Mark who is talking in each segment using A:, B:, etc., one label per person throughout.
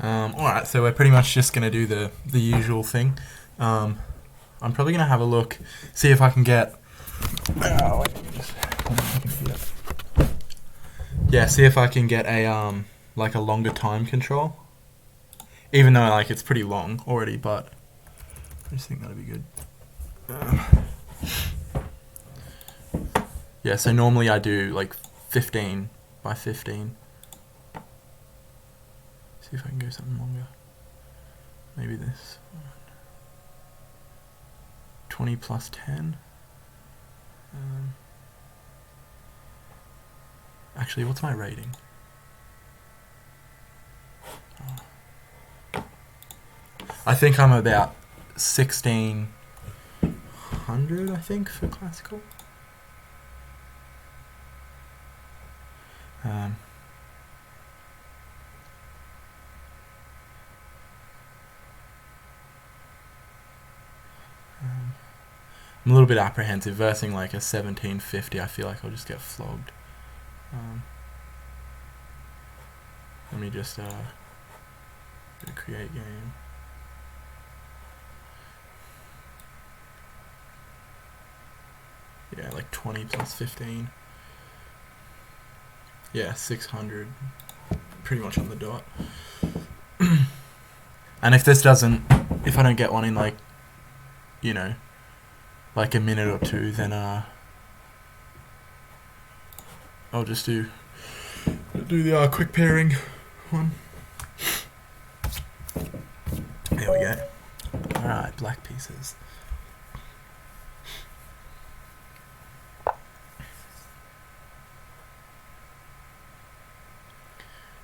A: Alright, so we're pretty much just going to do the usual thing. I'm probably going to have a look, see if I can get... Yeah, see if I can get a, like a longer time control. Even though, like, it's pretty long already, but I just think that'd be good. Yeah, so normally I do, like, 15 by 15. See if I can go something longer. Maybe this. 20 plus 10. Actually, what's my rating? I think I'm about 1600, I think, for classical. I'm a little bit apprehensive. Versing like a 1750, I feel like I'll just get flogged. Let me just create game. Yeah, like 20 plus 15. Yeah, 600. Pretty much on the dot. And if I don't get one in like, you know, like a minute or two, then I'll just do the quick pairing one. There we go. Alright, black pieces.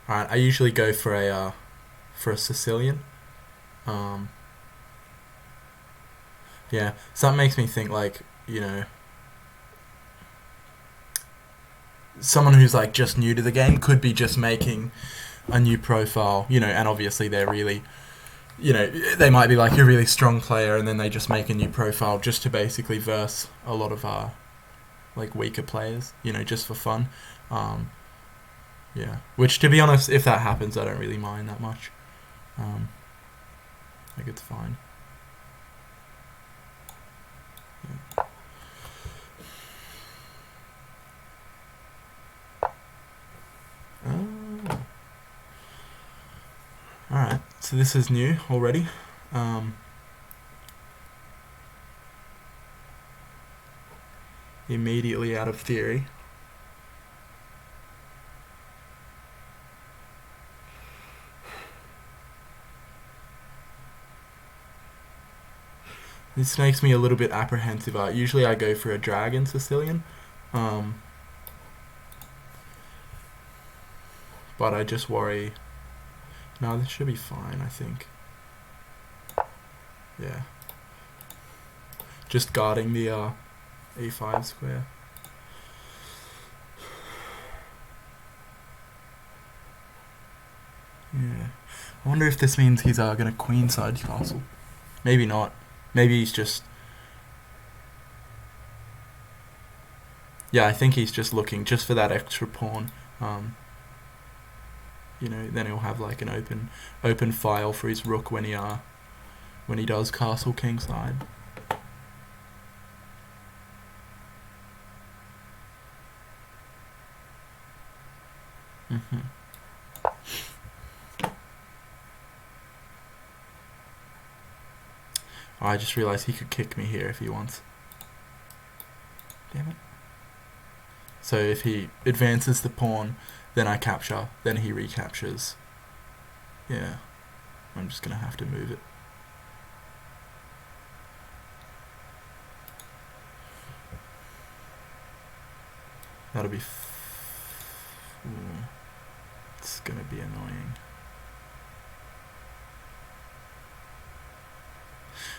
A: Alright, I usually go for a Sicilian. Yeah, something makes me think like, you know, someone who's like just new to the game could be just making a new profile, you know, and obviously they're really, you know, they might be like a really strong player and then they just make a new profile just to basically verse a lot of like weaker players, you know, just for fun. Yeah, which to be honest, if that happens, I don't really mind that much. Like it's fine. Yeah. Alright, so this is new already. Immediately out of theory. This makes me a little bit apprehensive. Usually I go for a dragon Sicilian. But I just worry... No, this should be fine, I think. Yeah. Just guarding the a5 square. Yeah. I wonder if this means he's going to queenside castle. Maybe not. Maybe he's just... Yeah, I think he's just looking just for that extra pawn. You know, then he'll have like an open file for his rook when he does castle kingside. Oh, I just realized he could kick me here if he wants. Damn it. So if he advances the pawn, then I capture, then he recaptures. Yeah. I'm just going to have to move it. That'll be... It's going to be annoying.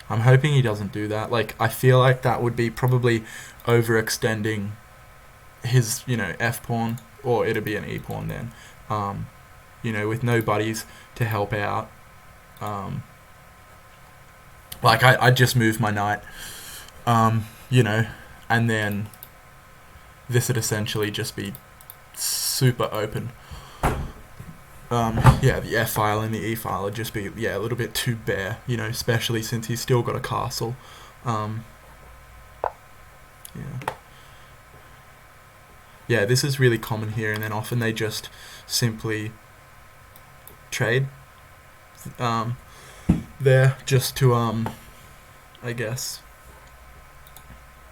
A: I'm hoping he doesn't do that. Like, I feel like that would be probably overextending his, you know, f-pawn, or it'll be an e-pawn then. You know, with no buddies to help out. Like, I'd just move my knight, you know, and then this would essentially just be super open. yeah, the F file and the E file would just be a little bit too bare, especially since he's still got a castle. Yeah. Yeah, this is really common here, and then often they just simply trade there just to, I guess,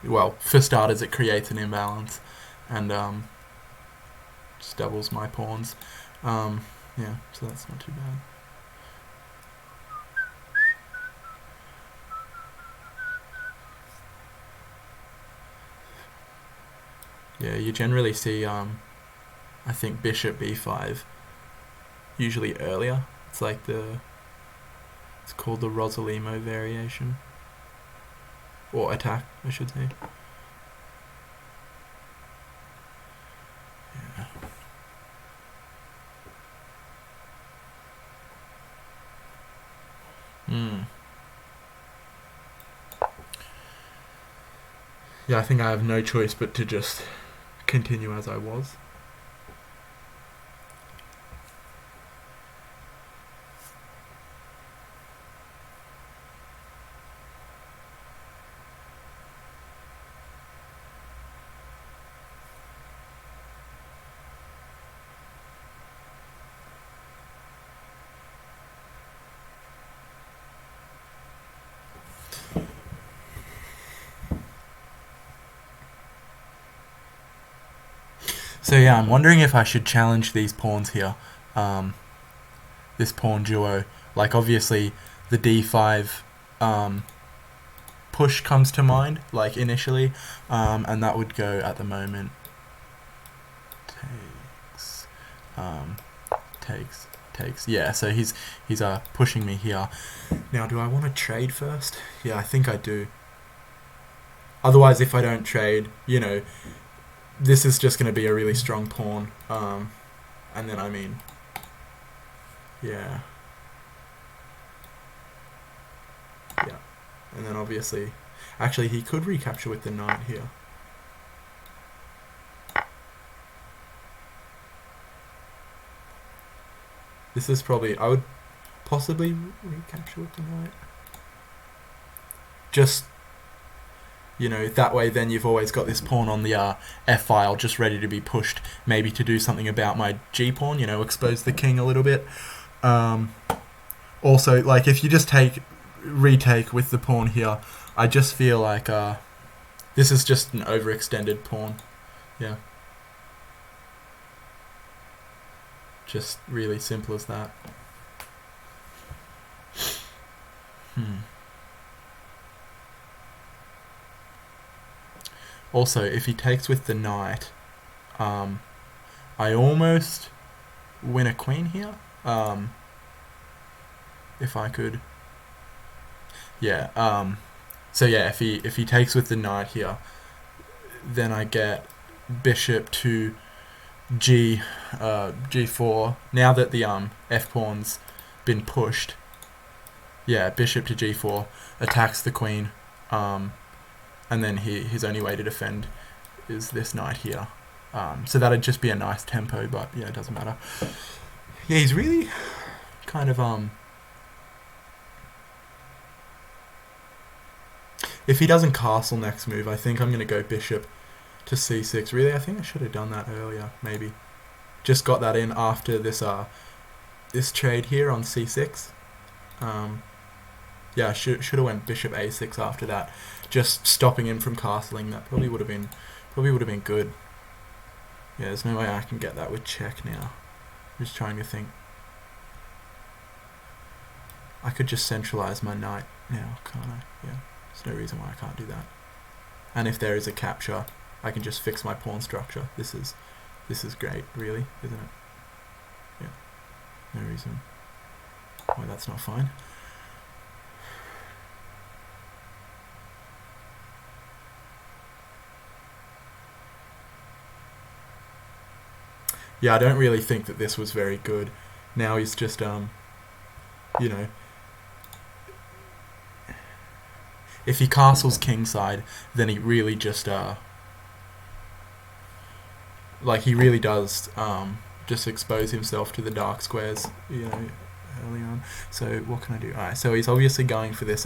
A: well, for starters, it creates an imbalance, and just doubles my pawns. Yeah, so that's not too bad. Yeah, you generally see, I think bishop b5 usually earlier. It's like it's called the Rosalimo variation, or attack, I should say. Yeah. Yeah, I think I have no choice but to just continue as I was. So yeah, I'm wondering if I should challenge these pawns here. This pawn duo. Like, obviously, the d5 push comes to mind, like, initially, and that would go at the moment. Takes. Yeah, so he's pushing me here. Now, do I want to trade first? Yeah, I think I do. Otherwise, if I don't trade, this is just going to be a really strong pawn. And then, yeah. Yeah. And then obviously, actually he could recapture with the knight here. This is probably, I would possibly recapture with the knight. Just, that way then you've always got this pawn on the F file just ready to be pushed, maybe to do something about my G pawn, expose the king a little bit. Also, like, if you just retake with the pawn here, I just feel like this is just an overextended pawn. Yeah. Just really simple as that. Also, if he takes with the knight, I almost win a queen here. If I could. Yeah. So yeah, if he takes with the knight here, then I get bishop to G4. Now that the F pawn's been pushed, yeah, bishop to G4 attacks the queen, and then his only way to defend is this knight here. So that'd just be a nice tempo, but yeah, it doesn't matter. Yeah, he's really kind of if he doesn't castle next move, I think I'm gonna go bishop to c6. Really, I think I should have done that earlier. Maybe just got that in after this this trade here on c6. Yeah, should have went bishop a6 after that, just stopping him from castling. That probably would have been good. Yeah, there's no way I can get that with check now. I'm just trying to think. I could just centralize my knight now, can't I? Yeah, there's no reason why I can't do that. And if there is a capture, I can just fix my pawn structure. This is great, really, isn't it? Yeah, no reason why that's not fine. Yeah, I don't really think that this was very good. Now he's just, if he castles kingside, then he really just, like, he really does just expose himself to the dark squares, you know, early on. So what can I do? Alright, so he's obviously going for this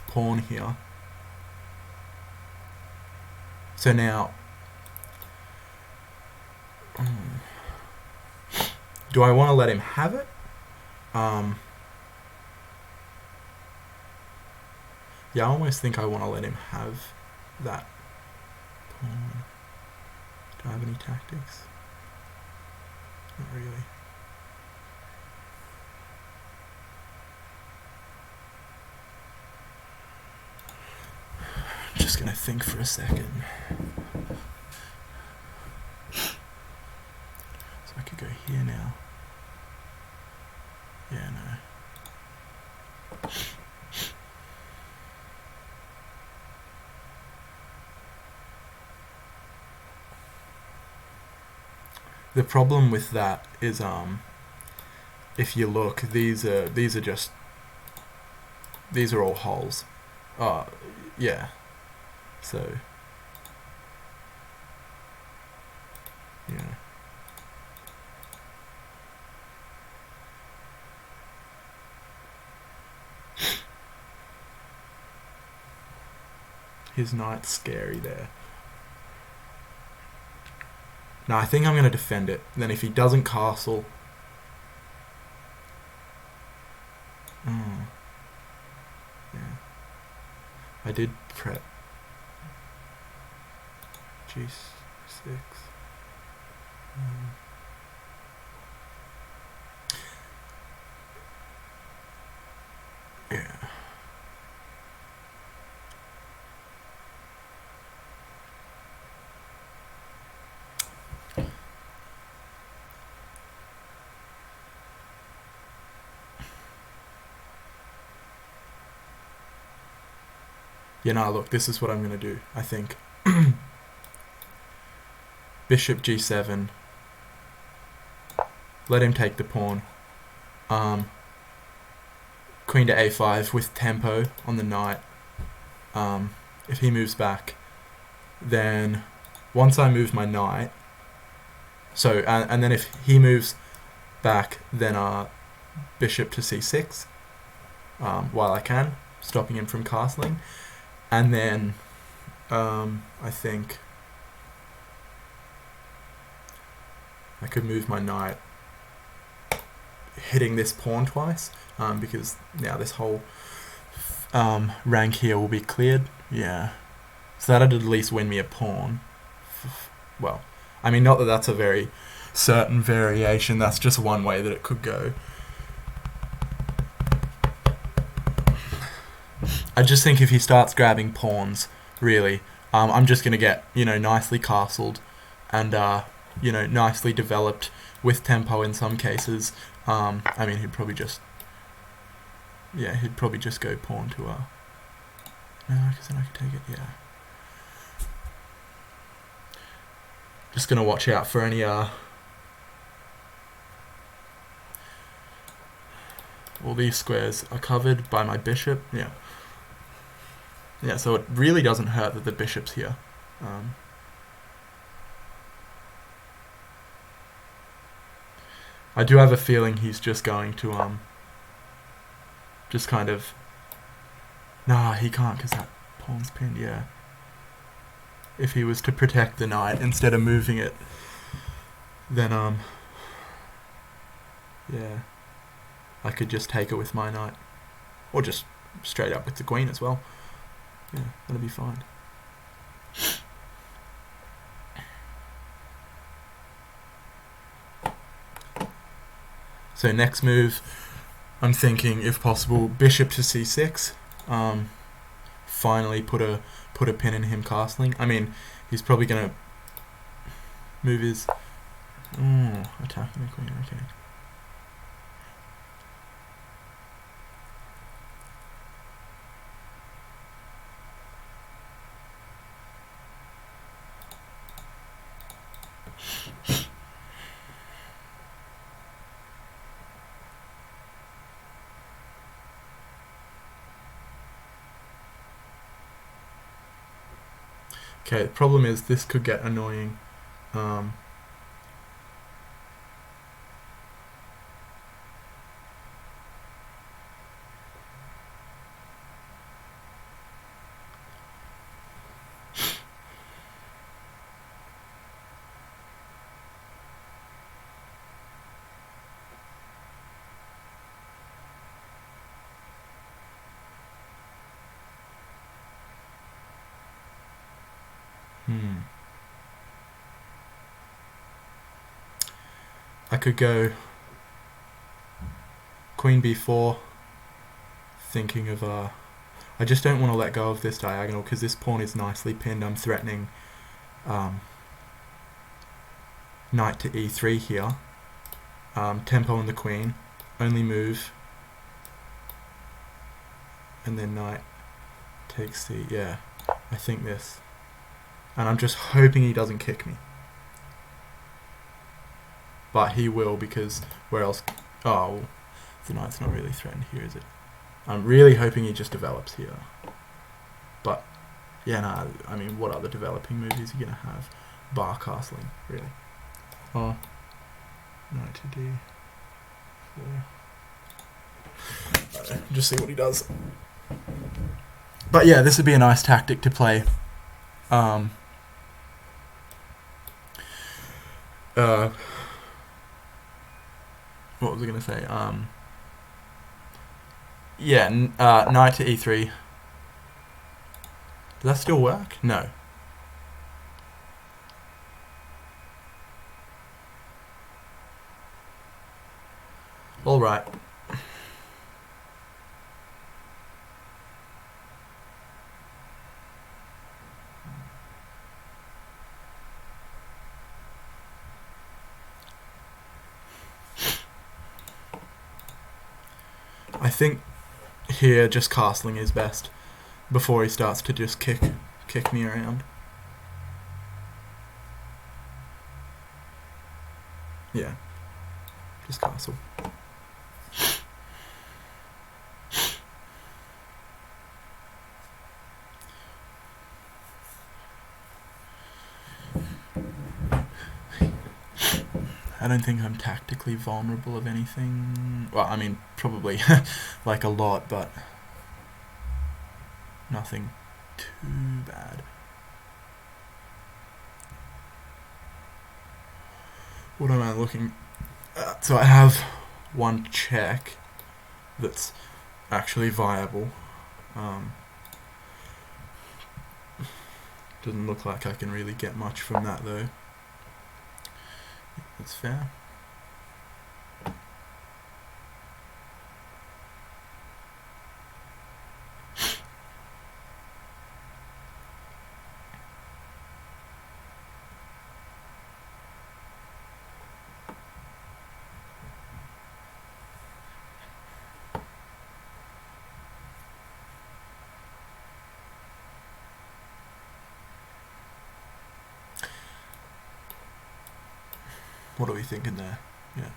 A: pawn here. So now, do I want to let him have it? Yeah, I almost think I want to let him have that pawn. Do I have any tactics? Not really. I'm just gonna think for a second. So I could go here now. Yeah, no. The problem with that is, if you look, these are all holes. Yeah. So, yeah. His knight's scary there. Now I think I'm going to defend it. Then if he doesn't castle... yeah. I did prep G6. Yeah. Yeah, no, look, this is what I'm going to do, I think. Bishop G7. Let him take the pawn. Queen to A5 with tempo on the knight. If he moves back, then once I move my knight, so, and then if he moves back, then bishop to C6, while I can, stopping him from castling. And then I think I could move my knight, hitting this pawn twice, because now this whole rank here will be cleared. Yeah. So that'd at least win me a pawn. Well, I mean, not that that's a very certain variation, that's just one way that it could go. I just think if he starts grabbing pawns, really, I'm just going to get, nicely castled and, nicely developed with tempo in some cases. I mean, he'd probably just go pawn to no, because then I could take it, yeah. Just going to watch out for any, all these squares are covered by my bishop, yeah. Yeah, so it really doesn't hurt that the bishop's here. I do have a feeling he's just going to, just kind of... Nah, he can't because that pawn's pinned, yeah. If he was to protect the knight instead of moving it, then, yeah, I could just take it with my knight. Or just straight up with the queen as well. Yeah, that'll be fine. So next move, I'm thinking, if possible, bishop to c6. Finally put a pin in him castling. I mean, he's probably gonna move his attacking the queen. Okay. Okay, the problem is this could get annoying. I could go queen b4, thinking of I just don't want to let go of this diagonal because this pawn is nicely pinned. I'm threatening knight to e3 here. Tempo on the queen, only move, and then knight takes c. Yeah, I think this, and I'm just hoping he doesn't kick me, but he will, because where else? Oh, the knight's not really threatened here, is it? I'm really hoping he just develops here, but yeah, no. I mean, what other developing moves is he gonna have? Bar castling, really? Oh, knight to d4. Just see what he does. But yeah, this would be a nice tactic to play. What was I gonna say? Yeah, knight to e3. Does that still work? No. All right. I think here just castling is best before he starts to just kick me around. Yeah, just castle. I don't think I'm tactically vulnerable of anything. Well, I mean, probably like a lot, but nothing too bad. What am I looking at? So I have one check that's actually viable. Doesn't look like I can really get much from that though. That's fair. What are we thinking there? Yeah.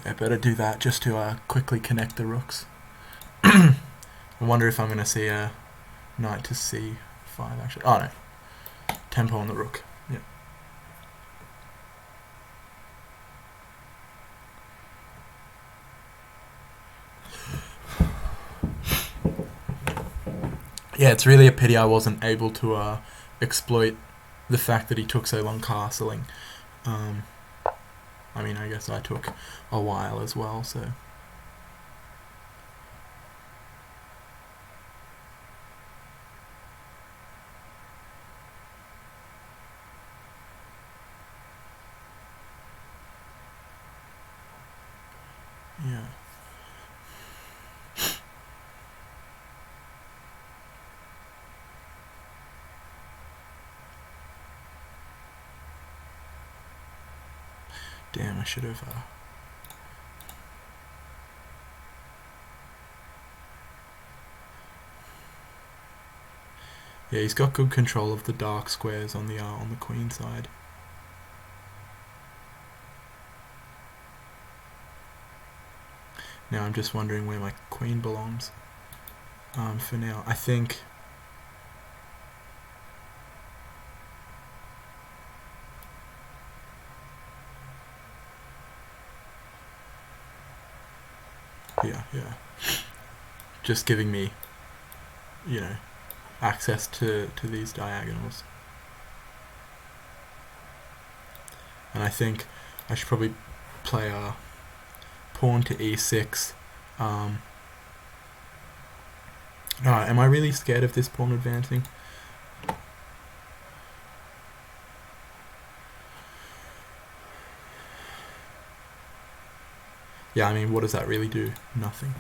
A: Yeah, better do that just to quickly connect the rooks. I wonder if I'm going to see a knight to c5 actually. Oh no. Tempo on the rook. Yeah. Yeah, it's really a pity I wasn't able to exploit the fact that he took so long castling. I mean, I guess I took a while as well, so... yeah. Damn, I should have... Yeah, he's got good control of the dark squares on the queen side. Now I'm just wondering where my queen belongs. For now, I think... Yeah. Just giving me, you know, access to these diagonals. And I think I should probably play a pawn to e6. Am I really scared of this pawn advancing? Yeah, I mean, what does that really do? Nothing.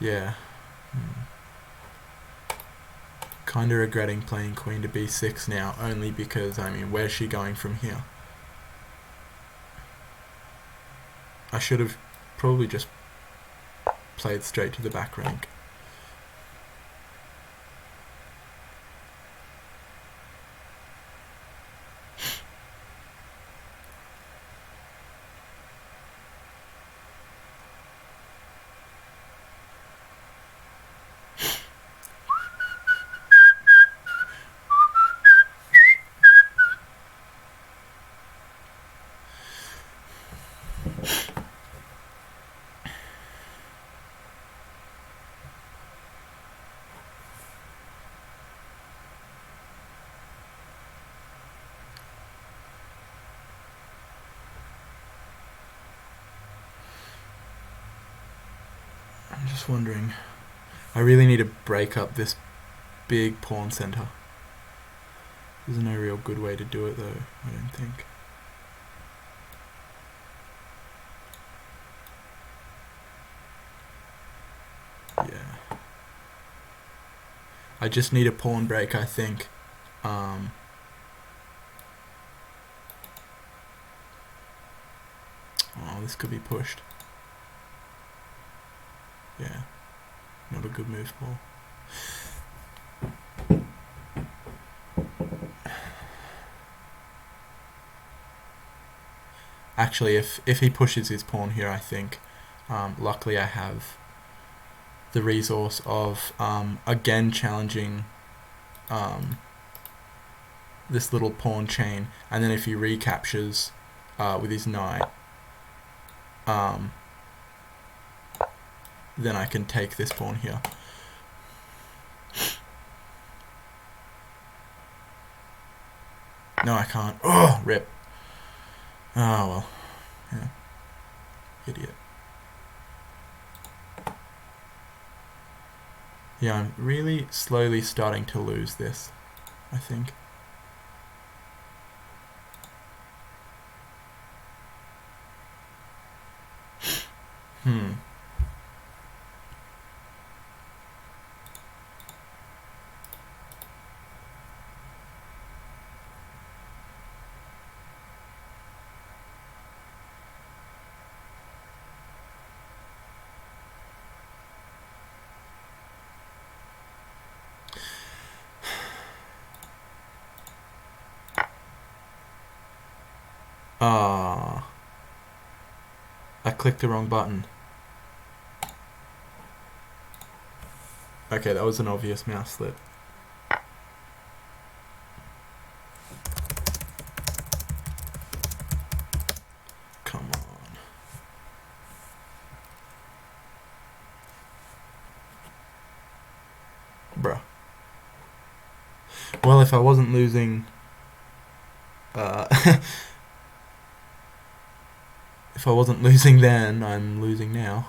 A: Yeah. Kinda regretting playing queen to b6 now, only because, I mean, where's she going from here? I should have probably just played straight to the back rank. I'm just wondering. I really need to break up this big pawn center. There's no real good way to do it though, I don't think. Yeah. I just need a pawn break, I think. Oh, this could be pushed. Yeah. Not a good move, Paul. Actually, if he pushes his pawn here, I think, luckily I have the resource of, again challenging this little pawn chain, and then if he recaptures with his knight, then I can take this pawn here. No, I can't. Oh, rip. Oh, well. Yeah. Idiot. Yeah, I'm really slowly starting to lose this, I think. I clicked the wrong button. Okay, that was an obvious mouse slip. Come on. Bruh. Well, if I wasn't losing... if I wasn't losing then, I'm losing now.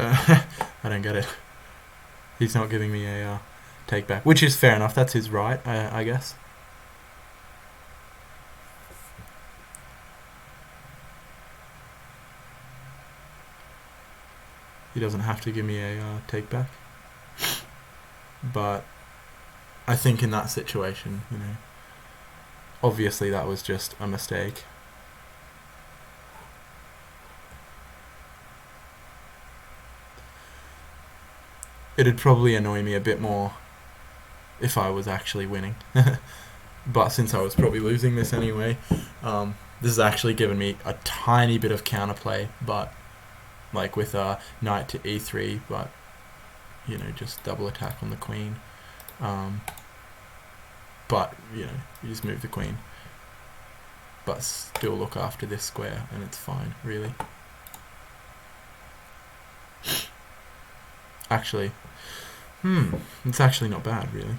A: I don't get it. He's not giving me a take back, which is fair enough. That's his right, I guess. He doesn't have to give me a take back. But I think in that situation, you know, obviously that was just a mistake. It'd probably annoy me a bit more if I was actually winning. But since I was probably losing this anyway, this has actually given me a tiny bit of counterplay, but like with knight to e3, but you know, just double attack on the queen. But you know, you just move the queen, but still look after this square, and it's fine, really. Actually, it's actually not bad, really.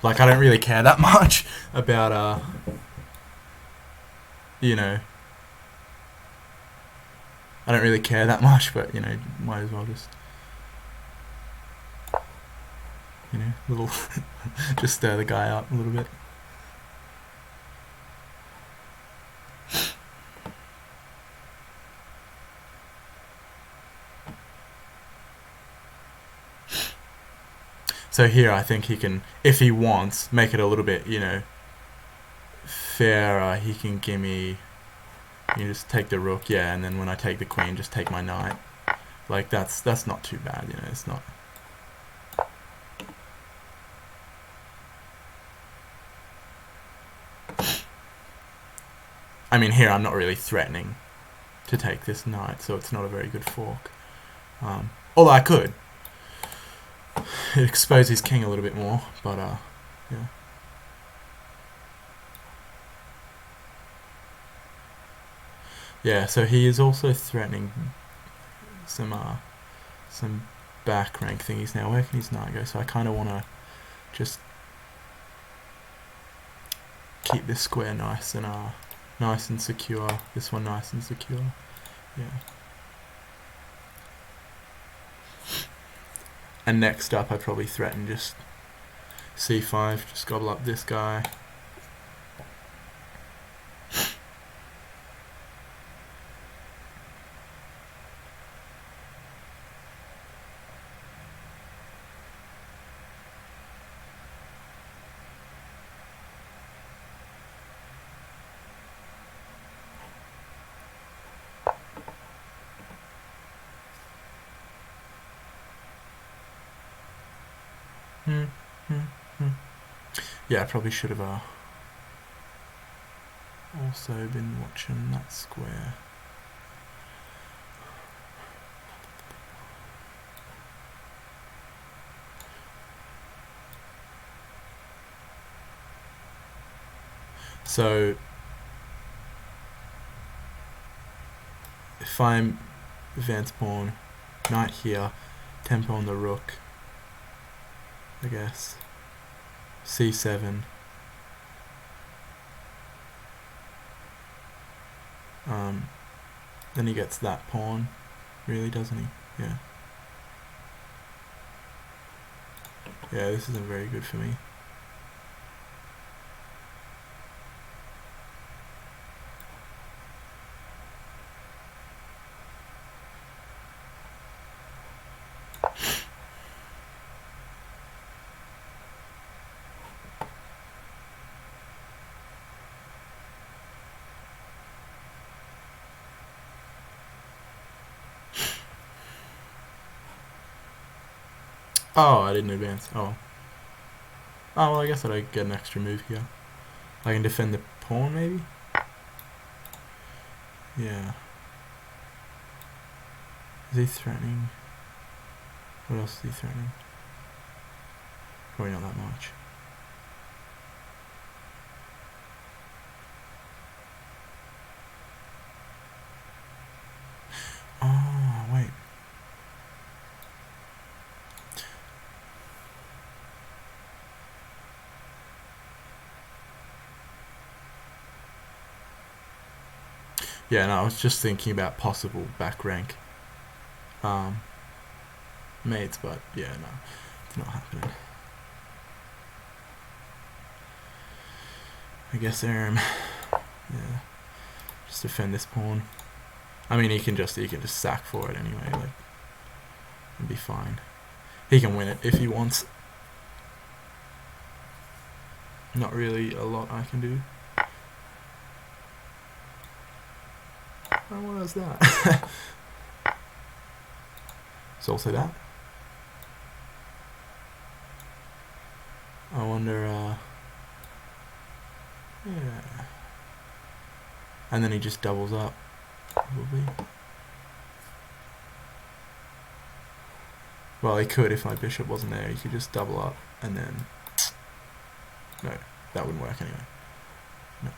A: Like, I don't really care that much about, you know, I don't really care that much, but, you know, might as well just, you know, little, just stir the guy up a little bit. So here I think he can, if he wants, make it a little bit, you know, fairer. He can give me, you just take the rook, yeah, and then when I take the queen, just take my knight. Like, that's not too bad, you know, it's not. I mean, here I'm not really threatening to take this knight, so it's not a very good fork. Although I could. It exposes his king a little bit more, but yeah. Yeah, so he is also threatening some back rank thingies now. Where can his knight go? So I kind of want to just keep this square nice and secure. This one nice and secure. Yeah. And next up, I'd probably threaten just c5, just gobble up this guy. Yeah, I probably should have also been watching that square. So if I'm advance pawn, knight here, tempo on the rook, I guess, c7, then he gets that pawn, really, doesn't he? Yeah. Yeah, this isn't very good for me. Oh, I didn't advance. Oh. Oh, well, I guess I'd get an extra move here. I can defend the pawn, maybe? Yeah. Is he threatening? What else is he threatening? Probably not that much. Oh, wait. Yeah, no, I was just thinking about possible back rank mates, but yeah, no, it's not happening. I guess Aram, yeah, just defend this pawn. I mean, he can just sack for it anyway, like, it'd be fine. He can win it if he wants. Not really a lot I can do. Oh, what was that? It's also that. I wonder, yeah. And then he just doubles up, probably. Well, he could if my bishop wasn't there. He could just double up and then... No, that wouldn't work anyway. No.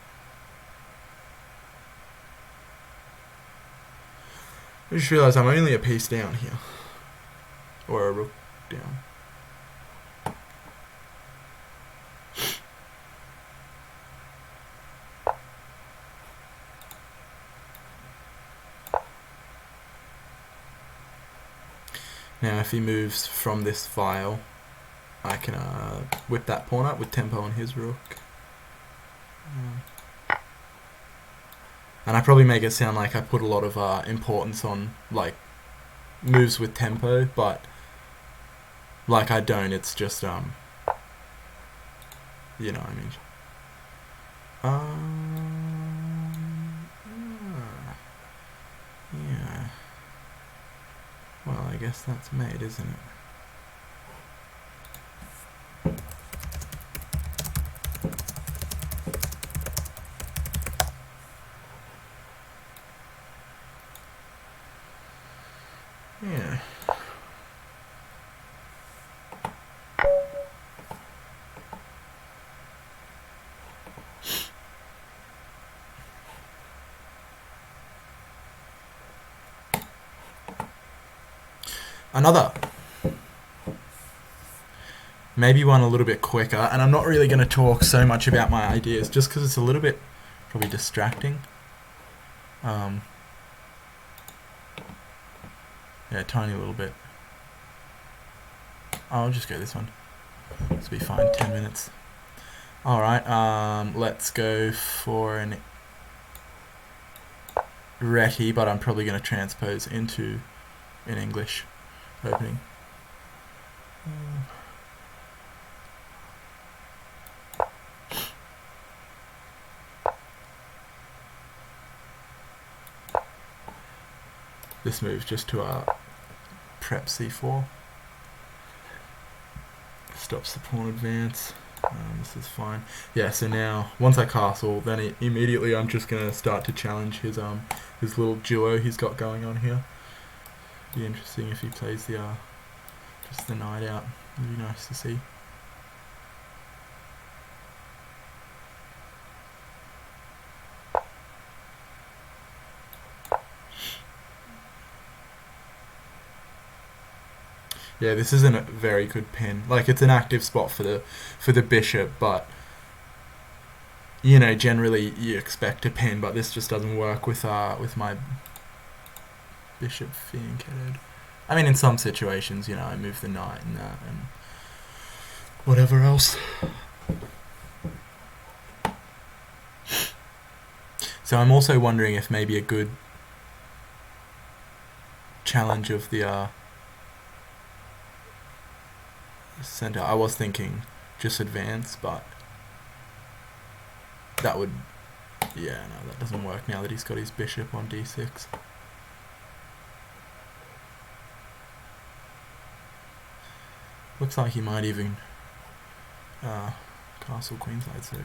A: I just realised I'm only a piece down here. Or a rook down. Now if he moves from this file, I can whip that pawn up with tempo on his rook. And I probably make it sound like I put a lot of importance on like moves with tempo, but like I don't, it's just you know what I mean. Yeah. Well, I guess that's made, isn't it? Yeah. Another. Maybe one a little bit quicker, and I'm not really going to talk so much about my ideas just because it's a little bit probably distracting. Yeah, tiny little bit. I'll just go this one. This will be fine. 10 minutes. All right. Let's go for an Reti, but I'm probably going to transpose into an English opening. This move just to prep c4. Stops the pawn advance. This is fine. Yeah, so now once I castle, then immediately I'm just gonna start to challenge his little duo he's got going on here. Be interesting if he plays the just the knight out. It'd be nice to see. Yeah, this isn't a very good pin. Like, it's an active spot for the bishop, but you know, generally you expect a pin, but this just doesn't work with my bishop fianchetted. I mean, in some situations, you know, I move the knight and that and whatever else. So I'm also wondering if maybe a good challenge of the center. I was thinking just advance, but that would, yeah, no, that doesn't work now that he's got his bishop on d6. Looks like he might even castle queenside, so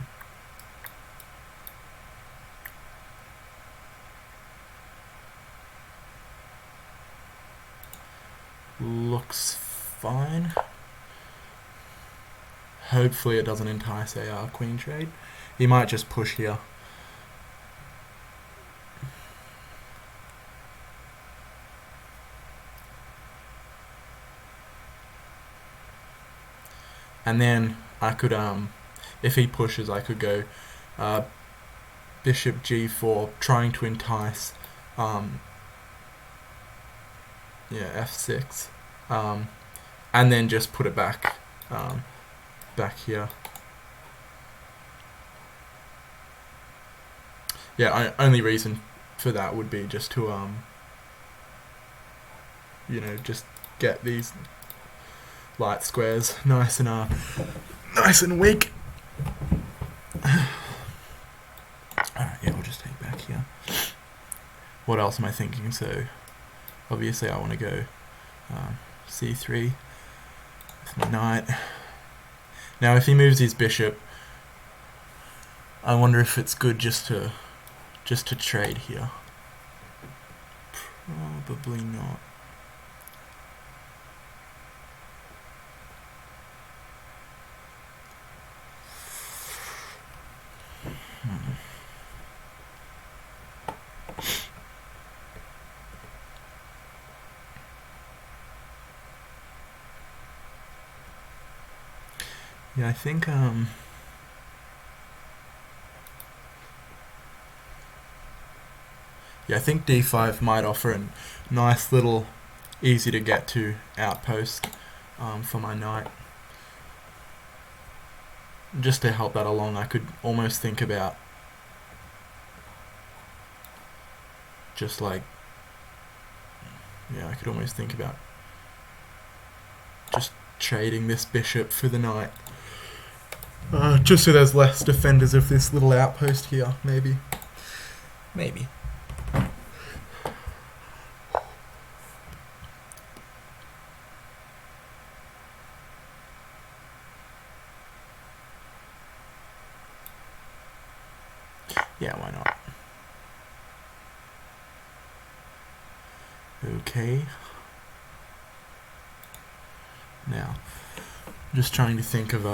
A: looks fine. Hopefully it doesn't entice a queen trade. He might just push here. And then I could, if he pushes, I could go bishop g4, trying to entice, yeah, f6, and then just put it back, back here. Yeah, only reason for that would be just to, you know, just get these light squares nice and weak. Alright, yeah, we'll just take back here. What else am I thinking? So obviously I want to go c3 with my knight. Now if he moves his bishop, I wonder if it's good just to trade here. Probably not. Yeah, I think yeah, I think d5 might offer a nice little easy to get to outpost for my knight. Just to help that along, I could almost think about just like, yeah, I could almost think about just trading this bishop for the knight. Just so there's less defenders of this little outpost here, maybe. Maybe. Yeah, why not? Okay. Now, I'm just trying to think of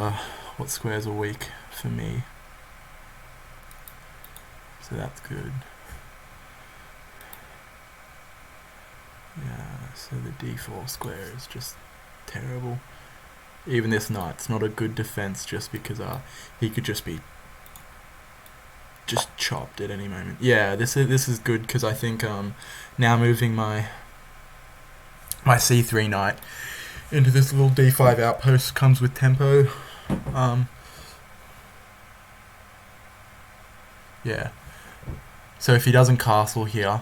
A: what squares are weak for me. So that's good. Yeah, so the d4 square is just terrible. Even this knight's not a good defense just because he could just be just chopped at any moment. Yeah, this is good because I think now moving my my c3 knight into this little d5 outpost. Comes with tempo. Yeah. So if he doesn't castle here,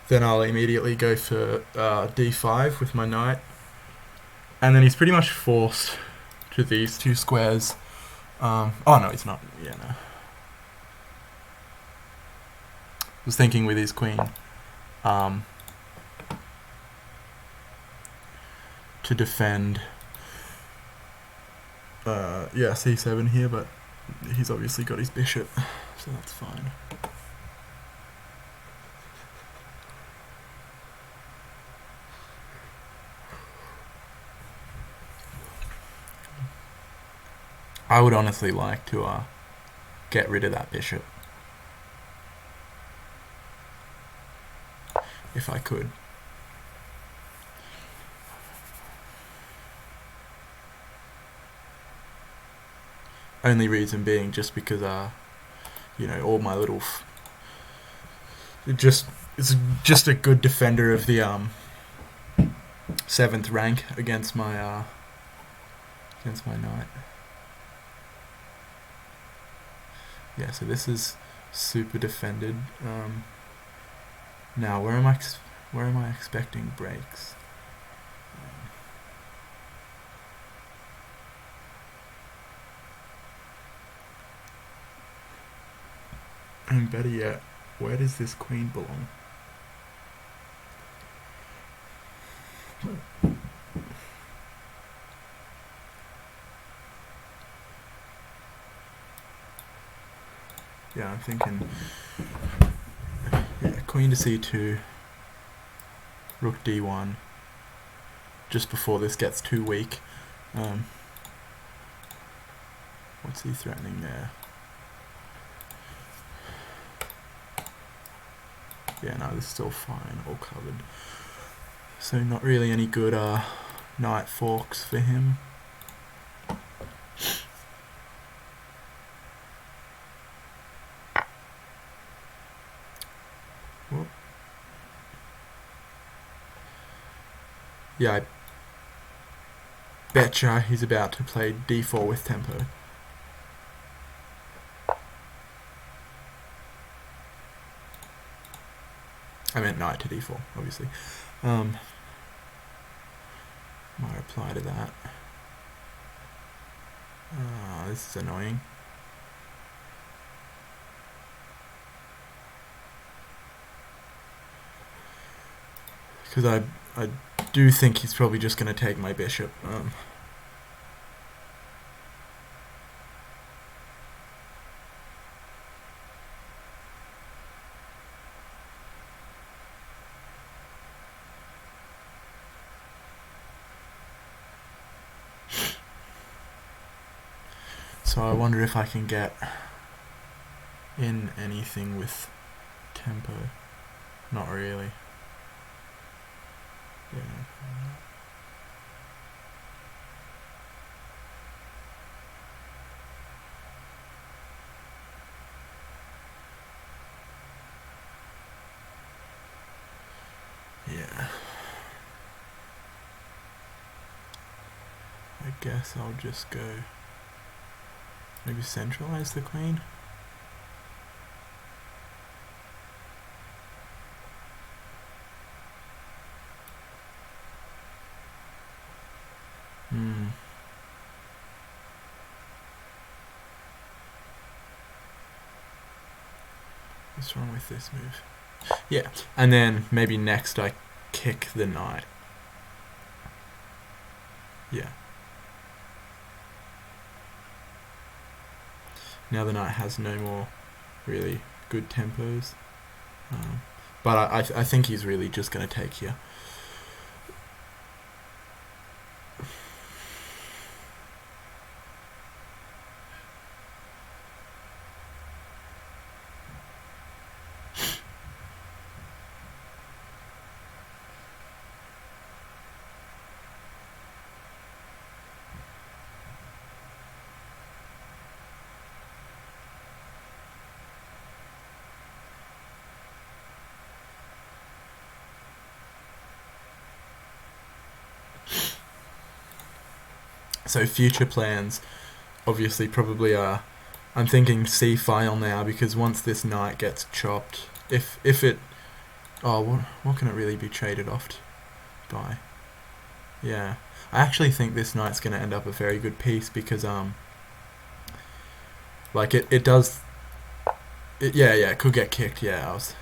A: then I'll immediately go for d5 with my knight. And then he's pretty much forced to these two squares. Oh no, he's not. Yeah, no. I was thinking with his queen to defend c7 here, but he's obviously got his bishop, so that's fine. I would honestly like to get rid of that bishop if I could. Only reason being just because all my little it's just a good defender of the 7th rank against my knight. Yeah, so this is super defended. Now where am I expecting breaks? And better yet, where does this queen belong? Yeah, I'm thinking queen to c2, rook d1, just before this gets too weak. What's he threatening there? Yeah, no, this is still fine, all covered. So not really any good knight forks for him. Whoop. Yeah, I betcha he's about to play d4 with tempo. I meant knight to d4, obviously. My reply to that. This is annoying. Because I do think he's probably just going to take my bishop. So I wonder if I can get in anything with tempo. Not really. Yeah. Yeah. I guess I'll just go maybe centralize the queen. What's wrong with this move? Yeah, and then maybe next I kick the knight. Yeah. Now the knight has no more really good tempos. But I think he's really just going to take here. So future plans, obviously, probably are. I'm thinking C-file now, because once this knight gets chopped, if it, oh, what can it really be traded off by? Yeah, I actually think this knight's going to end up a very good piece, because like it does. Yeah, it could get kicked. Yeah, I was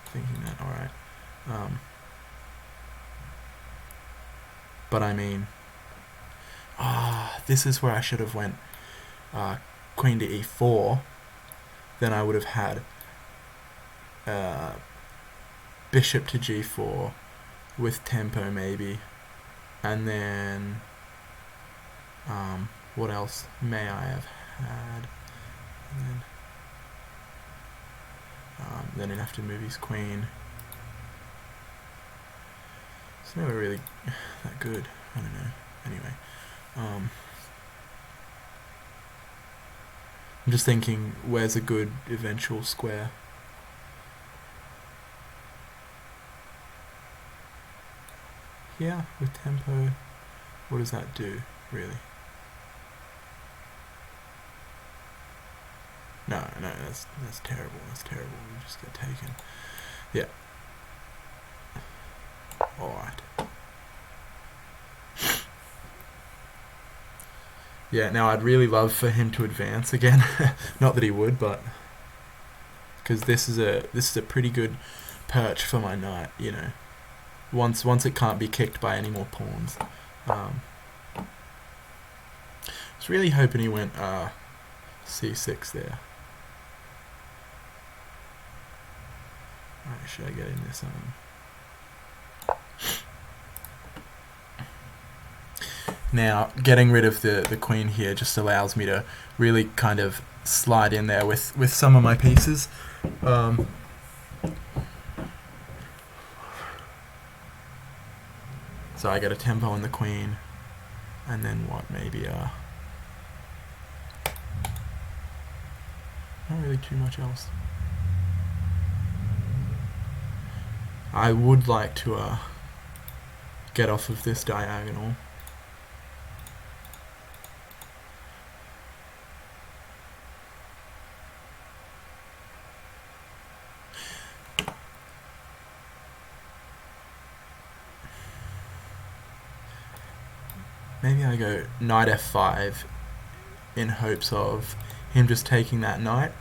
A: thinking that. All right. But I mean, this is where I should have went queen to e4. Then I would have had bishop to g4 with tempo maybe, and then what else may I have had? And then he'd have to move his queen. It's never really that good. I don't know. Anyway, I'm just thinking, where's a good eventual square? Yeah, with tempo. What does that do, really? No, that's terrible. That's terrible. We just get taken. Yeah. Alright. Yeah, now I'd really love for him to advance again. Not that he would, but because this is a pretty good perch for my knight, you know. Once it can't be kicked by any more pawns. I was really hoping he went c6 there. Alright, should I get in this? Now, getting rid of the queen here just allows me to really kind of slide in there with some of my pieces. So I get a tempo on the queen, and then what, maybe not really too much else. I would like to get off of this diagonal. Maybe I go knight f5 in hopes of him just taking that knight,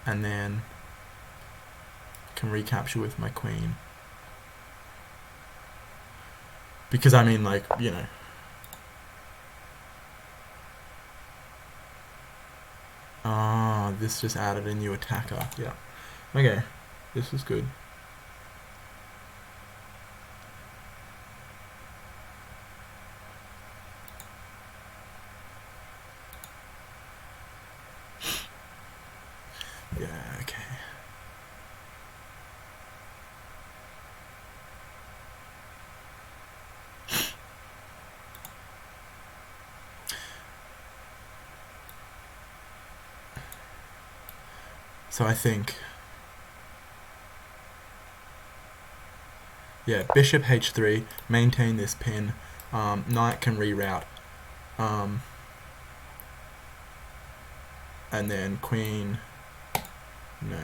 A: and then can recapture with my queen. Because I mean, like, you know, this just added a new attacker. Yeah. Okay, this is good. Yeah, okay. So I think, yeah, bishop h3, maintain this pin, knight can reroute, and then queen, no.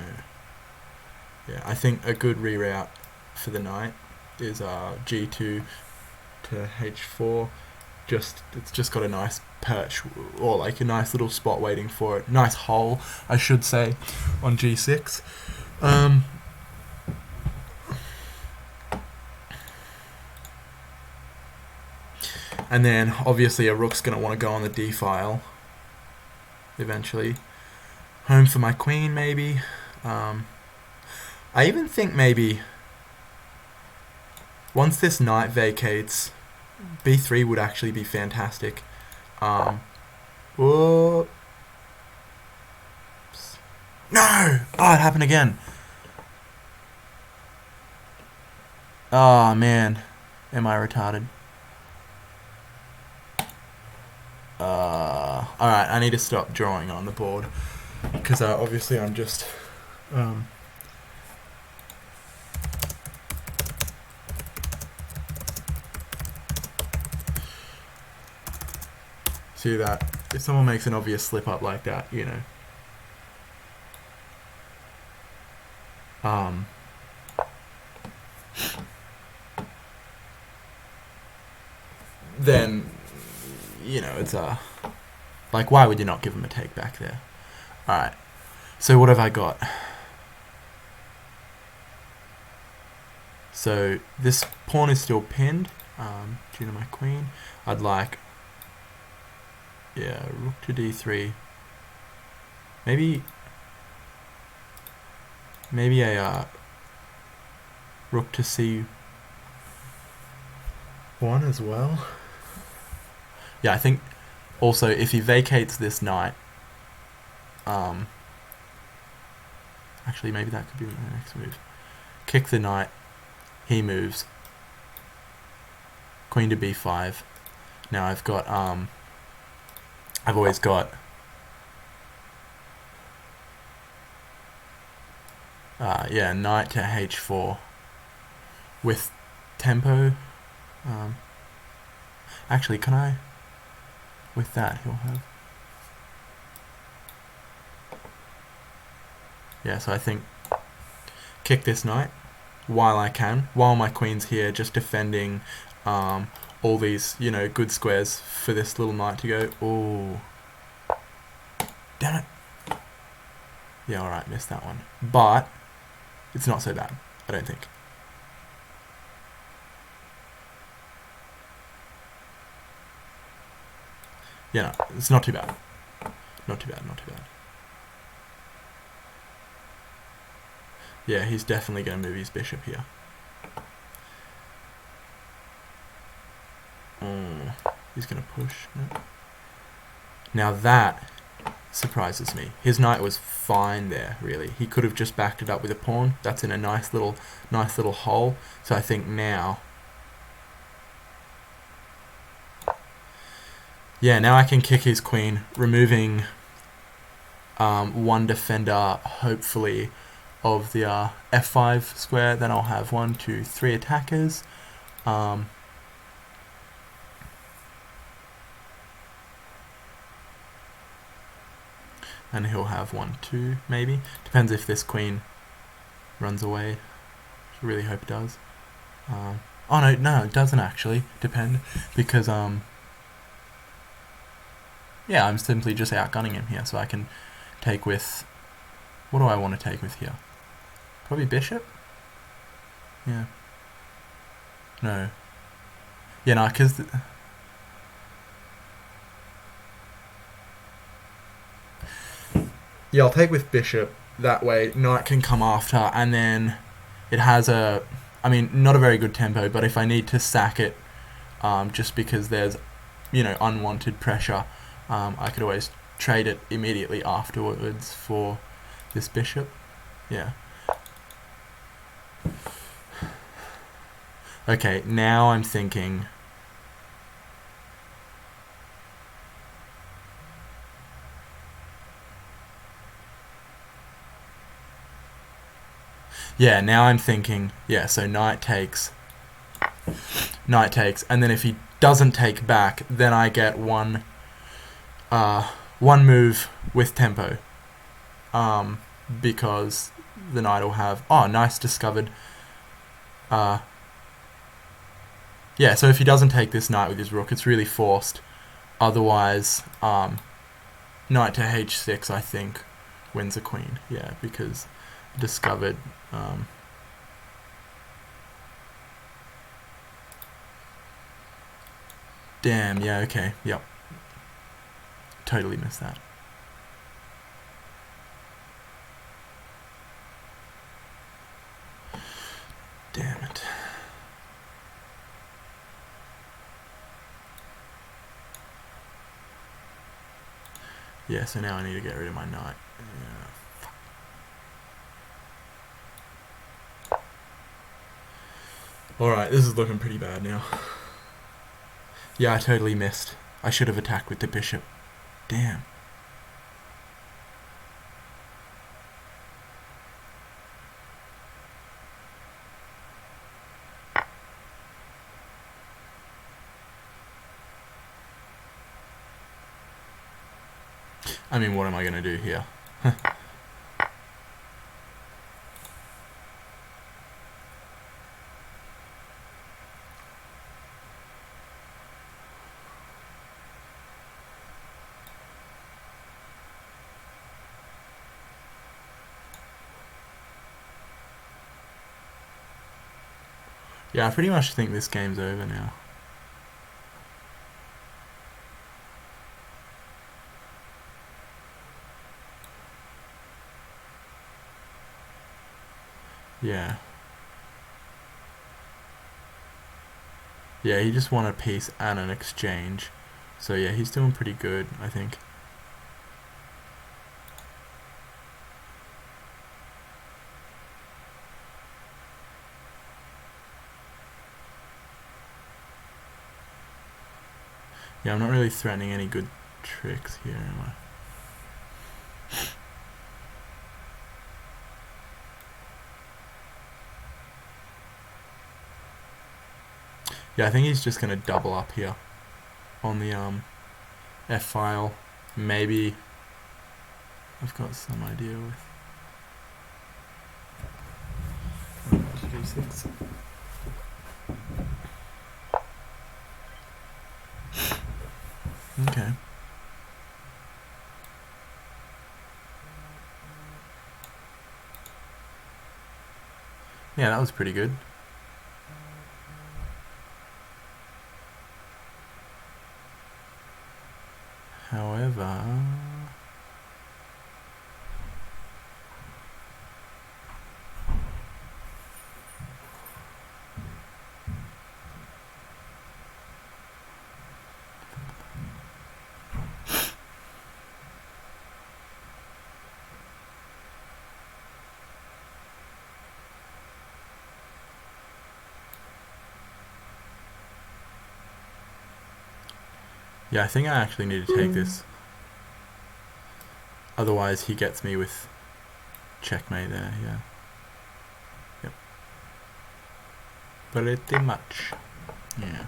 A: Yeah, I think a good reroute for the knight is g2 to h4. It's just got a nice perch, or like a nice little spot waiting for it. Nice hole, I should say, on g6. And then obviously a rook's going to want to go on the d file eventually. Home for my queen, maybe. I even think maybe once this knight vacates, b3 would actually be fantastic. Whoops. No! Oh, it happened again. Oh, man. Am I retarded? Alright, I need to stop drawing on the board. Because obviously I'm just... See that? If someone makes an obvious slip up like that, you know. Then, you know, it's like, why would you not give him a take back there? Alright, so what have I got? So this pawn is still pinned due to my queen. I'd like, yeah, rook to d3. Maybe a rook to c1 as well. Yeah, I think also if he vacates this knight, actually maybe that could be my next move. Kick the knight, he moves, queen to b5. Now I've got I've always got yeah, knight to h4 with tempo. Actually, can I? With that, he'll have. Yeah, so I think kick this knight while I can, while my queen's here, just defending all these, you know, good squares for this little knight to go. Oh, damn it! Yeah, all right, missed that one, but it's not so bad, I don't think. Yeah, no, it's not too bad. Not too bad, not too bad. Yeah, he's definitely going to move his bishop here. He's going to push. No. Now that surprises me. His knight was fine there, really. He could have just backed it up with a pawn. That's in a nice little hole. So I think now, yeah, now I can kick his queen, removing one defender, hopefully, of the f5 square. Then I'll have 1, 2, 3 attackers. And he'll have 1, 2, maybe. Depends if this queen runs away. I really hope it does. Oh no, it doesn't actually depend, because yeah, I'm simply just outgunning him here, so I can take with, what do I want to take with here? Probably bishop? Yeah. No. Yeah, no, because yeah, I'll take with bishop. That way, knight can come after, and then it has a, I mean, not a very good tempo, but if I need to sack it, just because there's, you know, unwanted pressure, I could always trade it immediately afterwards for this bishop. Yeah. Okay, now I'm thinking. Yeah, now I'm thinking, yeah, so knight takes, and then if he doesn't take back, then I get one move with tempo, because the knight will have, oh, nice, discovered. Yeah, so if he doesn't take this knight with his rook, it's really forced. Otherwise, knight to h6, I think, wins a queen. Yeah, because discovered. Damn, yeah, okay, yep. Totally missed that. Damn it. Yeah, so now I need to get rid of my knight. Yeah. Alright, this is looking pretty bad now. Yeah, I totally missed. I should have attacked with the bishop. Damn. I mean, what am I going to do here? Yeah, I pretty much think this game's over now. Yeah. Yeah, he just won a piece and an exchange. So yeah, he's doing pretty good, I think. Yeah, I'm not really threatening any good tricks here, am I? Yeah, I think he's just going to double up here on the F file. Maybe I've got some idea with D6. Okay. Yeah, that was pretty good. However, yeah, I think I actually need to take this. Otherwise, he gets me with checkmate there, yeah. Yep. Pretty much. Yeah.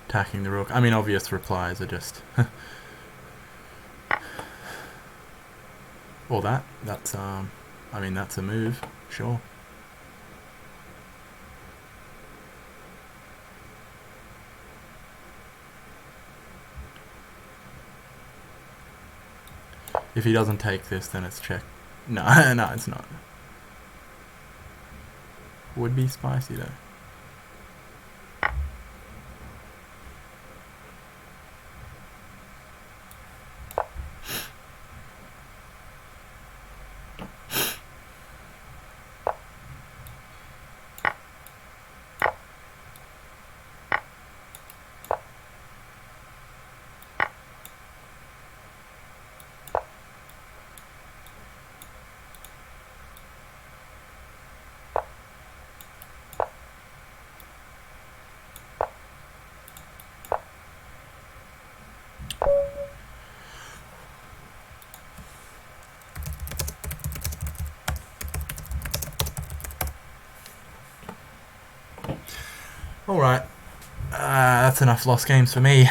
A: Attacking the rook. I mean, obvious replies are just... or that. That's, I mean, that's a move. Sure. If he doesn't take this, then it's check. No, no, it's not. Would be spicy, though. Alright. That's enough lost games for me.